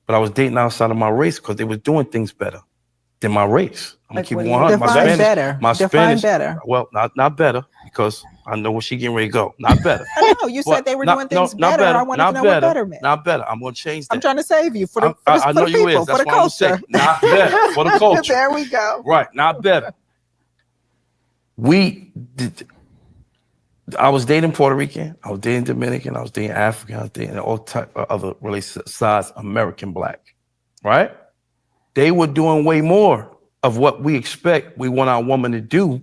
but I was dating outside of my race because they was doing things better than my race. I'm gonna Like, keep what it do you 100. My Define Spanish, better. my Define Spanish. better. Well, not better because I know where she getting ready to go. Not better. I know you said But they were doing things not better. I better. wanted to Not know what better. better meant. Not better. I'm gonna change that. I'm trying to save you for I the know you people, is. for That's the why I'm gonna say culture. not better for the culture. There we go. Right, not better. I was dating Puerto Rican, I was dating Dominican, I was dating African, I was dating all type of other races besides American black, right? They were doing way more of what we expect we want our woman to do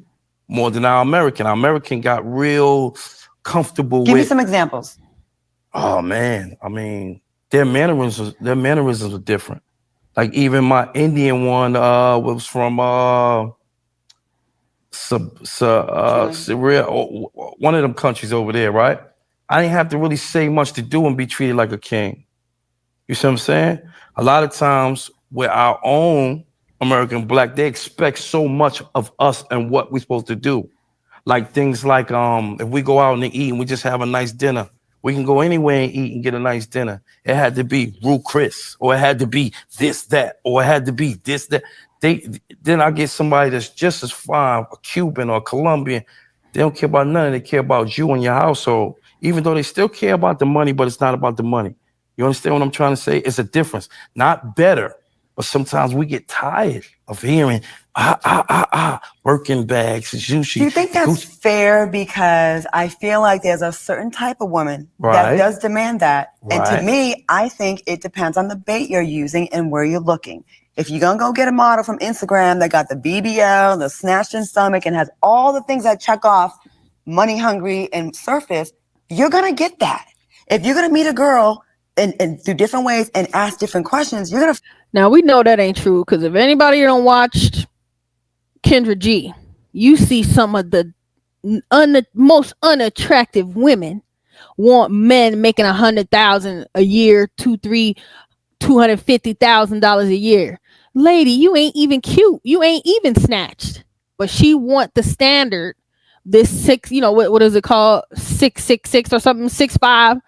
more than our American. Our American got real comfortable Give with. me some examples. Oh man, I mean, their mannerisms are different. Like even my Indian one was from Syria, one of them countries over there, right? I didn't have to really say much to do and be treated like a king. You see what I'm saying? A lot of times with our own American black, they expect so much of us and what we're supposed to do. Like things like if we go out and eat and we just have a nice dinner, we can go anywhere and eat and get a nice dinner. It had to be Rue Chris, or it had to be this, that, or it had to be this, that. Then I get somebody that's just as fine, a Cuban or a Colombian. They don't care about nothing. They care about you and your household, even though they still care about the money, but it's not about the money. You understand what I'm trying to say? It's a difference. Not better, but sometimes we get tired of hearing, Birkin bags, sushi. Do you think that's fair? Because I feel like there's a certain type of woman that does demand that. And to me, I think it depends on the bait you're using and where you're looking. If you're going to go get a model from Instagram that got the BBL, the snatched in stomach, and has all the things that check off money hungry and surface, you're going to get that. If you're going to meet a girl and through different ways and ask different questions, you're going to... Now, we know that ain't true, because if anybody don't watched Kendra G, you see some of the most unattractive women want men making $100,000 a year, $250,000 a year. Lady, you ain't even cute. You ain't even snatched. But she want the standard, this six, what is it called? 666 or something, 6'5",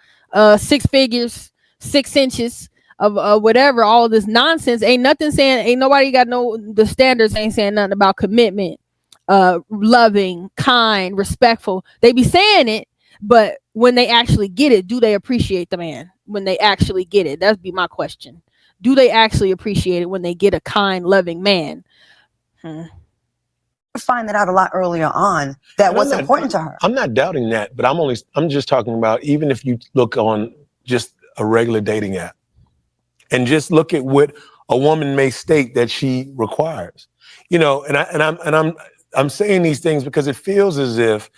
6 figures, 6 inches of whatever, all this nonsense. Ain't nothing saying, ain't nobody got the standards ain't saying nothing about commitment, loving, kind, respectful. They be saying it, but when they actually get it, do they appreciate the man? When they actually get it, that'd be my question. Do they actually appreciate it when they get a kind, loving man? Find that out a lot earlier on, that what's important to her. I'm not doubting that, but I'm just talking about, even if you look on just a regular dating app and just look at what a woman may state that she requires, and I'm saying these things because it feels as if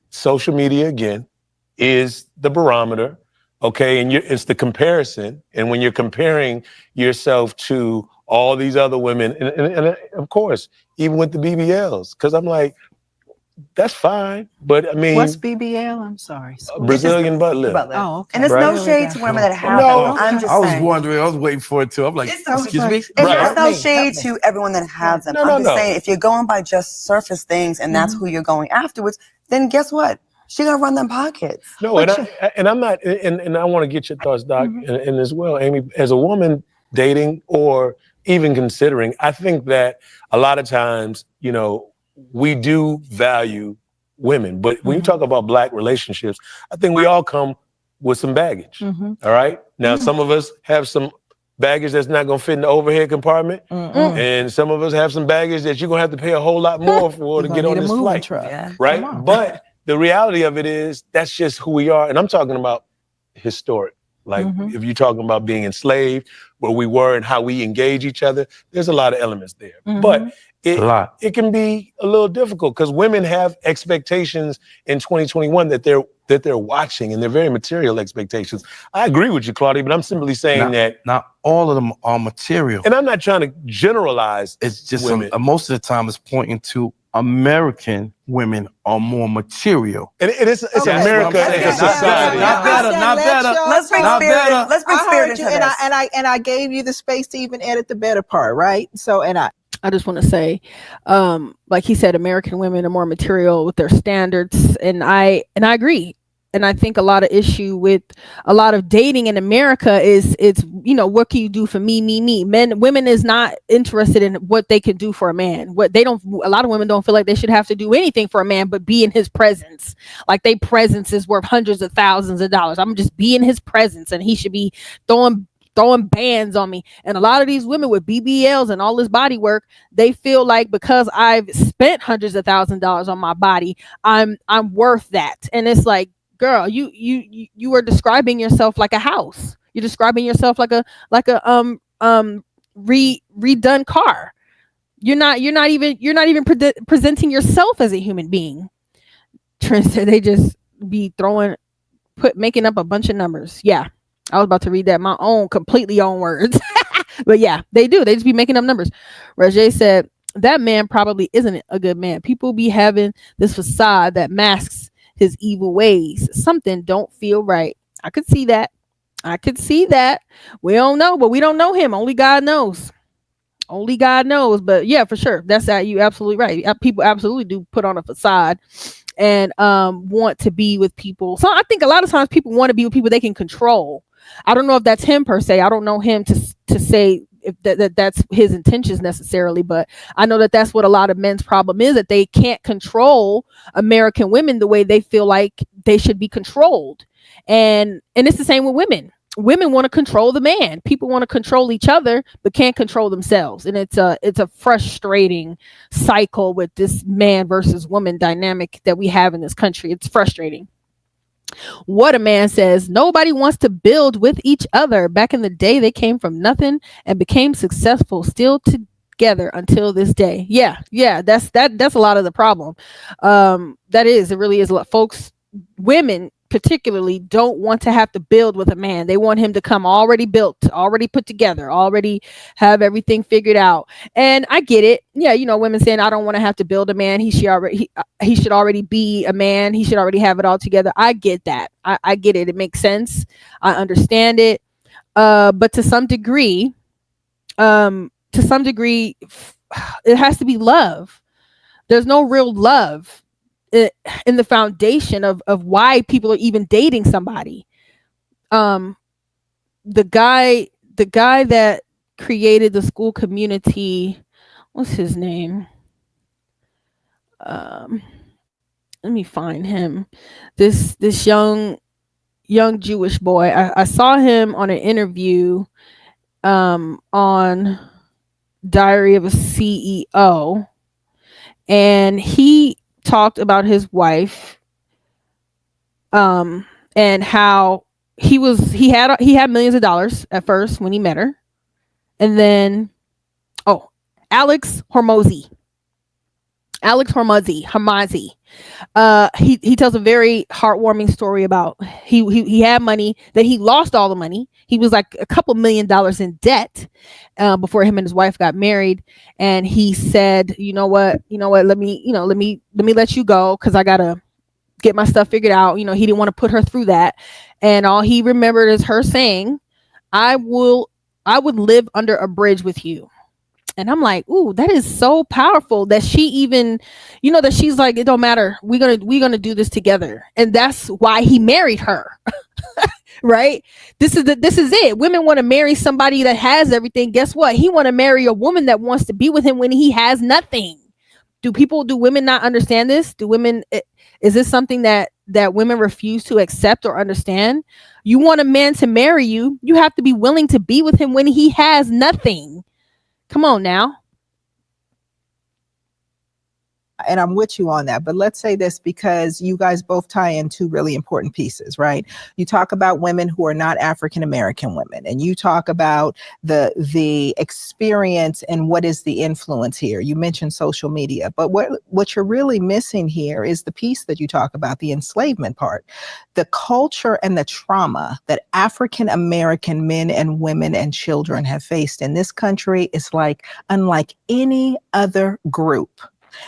social media again is the barometer. Okay, and it's the comparison, and when you're comparing yourself to all these other women, and of course, even with the BBLs, because I'm like, that's fine, but I mean, What's BBL? I'm sorry. Brazilian butt lift. Oh, okay. And there's no shade to women that have them. I'm just saying. I was wondering. I was waiting for it too. I'm like, excuse me. There's no shade to everyone that has them. I'm just saying, if you're going by just surface things and that's who you're going afterwards, then guess what? She gonna run them pockets. No, and I'm not, and I want to get your thoughts, Doc, and as well, Amy, as a woman dating or even considering, I think that a lot of times, we do value women, but when you talk about Black relationships, I think we all come with some baggage. All right. Now, some of us have some baggage that's not gonna fit in the overhead compartment, and some of us have some baggage that you're gonna have to pay a whole lot more for to get on this flight, right? But the reality of it is that's just who we are. And I'm talking about historic. Like if you're talking about being enslaved, where we were and how we engage each other, there's a lot of elements there. But it can be a little difficult because women have expectations in 2021 that they're watching, and they're very material expectations. I agree with you, Claudia, but I'm simply saying that not all of them are material. And I'm not trying to generalize. It's just women. Most of the time it's pointing to American women are more material. And it's America as a society. Not better. Let's bring spirit. Let's bring spirit into this. And I gave you the space to even edit the better part, right? So, I just want to say, like he said, American women are more material with their standards, and I agree. and I think a lot of issue with a lot of dating in America is it's, you know, what can you do for me? Women is not interested in what they can do for a man. A lot of women don't feel like they should have to do anything for a man but be in his presence. Like their presence is worth hundreds of thousands of dollars. I'm just be in his presence and he should be throwing bands on me. And a lot of these women with BBLs and all this body work, they feel like because I've spent hundreds of thousands of dollars on my body, I'm worth that. And it's like, girl, you are describing yourself like a house. You're describing yourself like a redone car. You're not even presenting yourself as a human being. Trent said they just be making up a bunch of numbers. Yeah. I was about to read that my own completely own words. But yeah, they do. They just be making up numbers. Rajay said that man probably isn't a good man. People be having this facade that masks his evil ways. Something don't feel right. I could see that. We don't know, but we don't know him. Only God knows. But yeah, for sure. That's that. You absolutely right. People absolutely do put on a facade and want to be with people. So I think a lot of times people want to be with people they can control. I don't know if that's him per se. I don't know him to say if that's his intentions necessarily, but I know that that's what a lot of men's problem is, that they can't control American women the way they feel like they should be controlled. And it's the same with women. Women want to control the man. People want to control each other, but can't control themselves. And it's a frustrating cycle with this man versus woman dynamic that we have in this country. It's frustrating. What a man says, nobody wants to build with each other. Back in the day, they came from nothing and became successful, still together until this day. Yeah, that's a lot of the problem. It really is a lot. Folks, women particularly don't want to have to build with a man. They want him to come already built, already put together, already have everything figured out. And I get it. Yeah, you know, women saying, I don't want to have to build a man. He should already be a man. He should already have it all together. I get that. I get it. It makes sense. I understand it. But to some degree, it has to be love. There's no real love in the foundation of why people are even dating somebody. The guy that created the school community, what's his name? Let me find him. This young Jewish boy. I saw him on an interview on Diary of a CEO, and he talked about his wife and how he had millions of dollars at first when he met her, and then Alex Hormozi. He tells a very heartwarming story about he had money, that he lost all the money. He was like a couple $1 million in debt before him and his wife got married, and he said, you know what, let me let you go because I gotta get my stuff figured out. You know, he didn't want to put her through that, and all he remembered is her saying, I would live under a bridge with you. And I'm like, ooh, that is so powerful that she even, that she's like, it don't matter. We're gonna do this together. And that's why he married her. Right? This is it. Women want to marry somebody that has everything. Guess what? He want to marry a woman that wants to be with him when he has nothing. Do women not understand this? Is this something that women refuse to accept or understand? You want a man to marry you, you have to be willing to be with him when he has nothing. Come on now. And I'm with you on that. But let's say this, because you guys both tie in two really important pieces, right? You talk about women who are not African-American women, and you talk about the experience and what is the influence here. You mentioned social media, but what you're really missing here is the piece that you talk about, the enslavement part. The culture and the trauma that African-American men and women and children have faced in this country is like unlike any other group.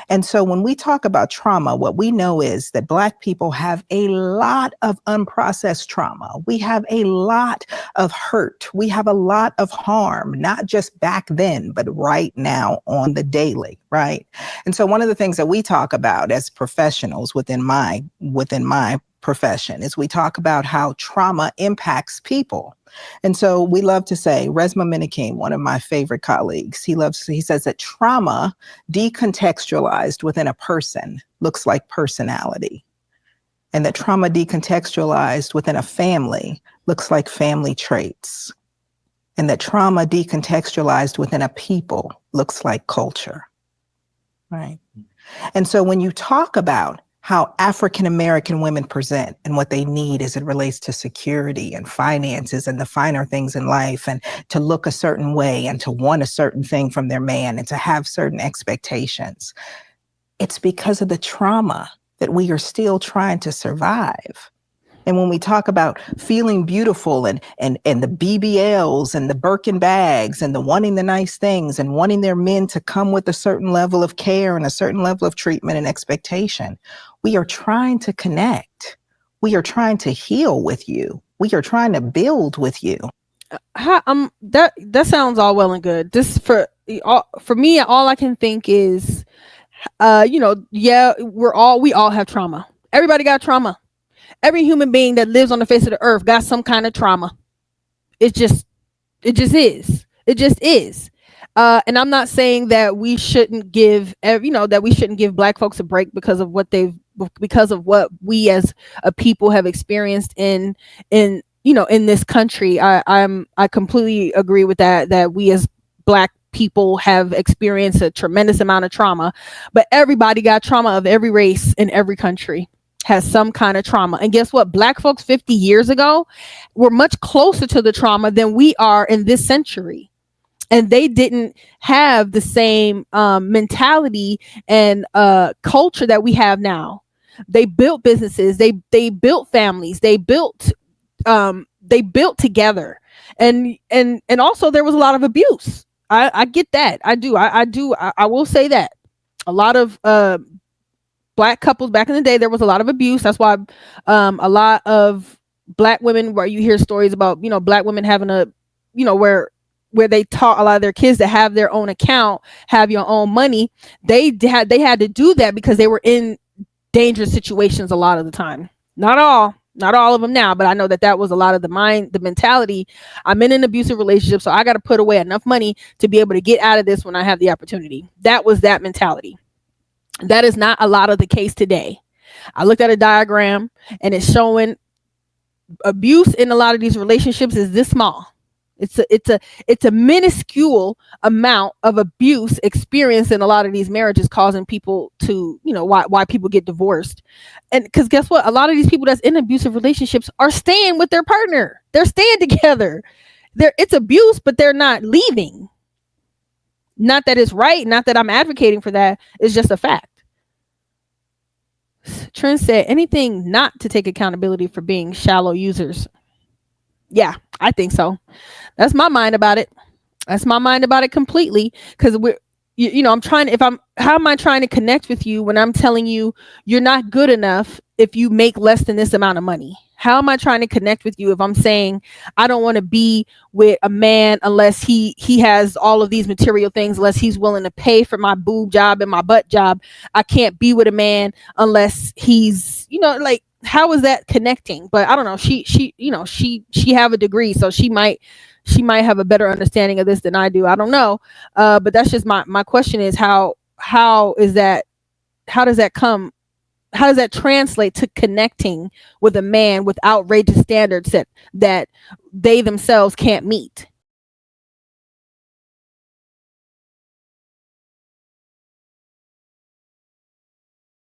And so when we talk about trauma, what we know is that Black people have a lot of unprocessed trauma. We have a lot of hurt. We have a lot of harm, not just back then, but right now on the daily, right? And so one of the things that we talk about as professionals within my profession is we talk about how trauma impacts people. And so we love to say, Resma Minikin, one of my favorite colleagues, he says that trauma decontextualized within a person looks like personality. And that trauma decontextualized within a family looks like family traits. And that trauma decontextualized within a people looks like culture, right? And so when you talk about how African-American women present and what they need as it relates to security and finances and the finer things in life, and to look a certain way and to want a certain thing from their man and to have certain expectations, it's because of the trauma that we are still trying to survive. And when we talk about feeling beautiful and the BBLs and the Birkin bags and the wanting the nice things and wanting their men to come with a certain level of care and a certain level of treatment and expectation, we are trying to connect. We are trying to heal with you. We are trying to build with you. That sounds all well and good. This for me, all I can think is, we all have trauma. Everybody got trauma. Every human being that lives on the face of the earth got some kind of trauma. It just is. And I'm not saying that we shouldn't give Black folks a break because of what we as a people have experienced in this country. I completely agree with that we as Black people have experienced a tremendous amount of trauma, but everybody got trauma of every race in every country. Has some kind of trauma. And guess what? Black folks 50 years ago were much closer to the trauma than we are in this century. And they didn't have the same mentality and culture that we have now. They built businesses. They built families. They built together. And also there was a lot of abuse. I get that. I do. I will say that a lot of Black couples back in the day, there was a lot of abuse. That's why a lot of Black women, where you hear stories about, Black women having where they taught a lot of their kids to have their own account, have your own money. They had to do that because they were in dangerous situations a lot of the time. Not all of them now, but I know that was a lot of the mentality. I'm in an abusive relationship, so I got to put away enough money to be able to get out of this when I have the opportunity. That was that mentality. That is not a lot of the case today. I looked at a diagram and it's showing abuse in a lot of these relationships is this small. It's a minuscule amount of abuse experienced in a lot of these marriages, causing people to, why people get divorced. And because guess what? A lot of these people that's in abusive relationships are staying with their partner. They're staying together. It's abuse, but they're not leaving. Not that it's right, not that I'm advocating for that. It's just a fact. Trent said, anything not to take accountability for being shallow users. Yeah, I think so. That's my mind about it. That's my mind about it completely. Because how am I trying to connect with you when I'm telling you you're not good enough if you make less than this amount of money? How am I trying to connect with you if I'm saying I don't want to be with a man unless he has all of these material things, unless he's willing to pay for my boob job and my butt job? I can't be with a man unless he's, how is that connecting? But I don't know. She have a degree, so she might have a better understanding of this than I do. I don't know. But that's just my question is how does that translate to connecting with a man with outrageous standards that they themselves can't meet?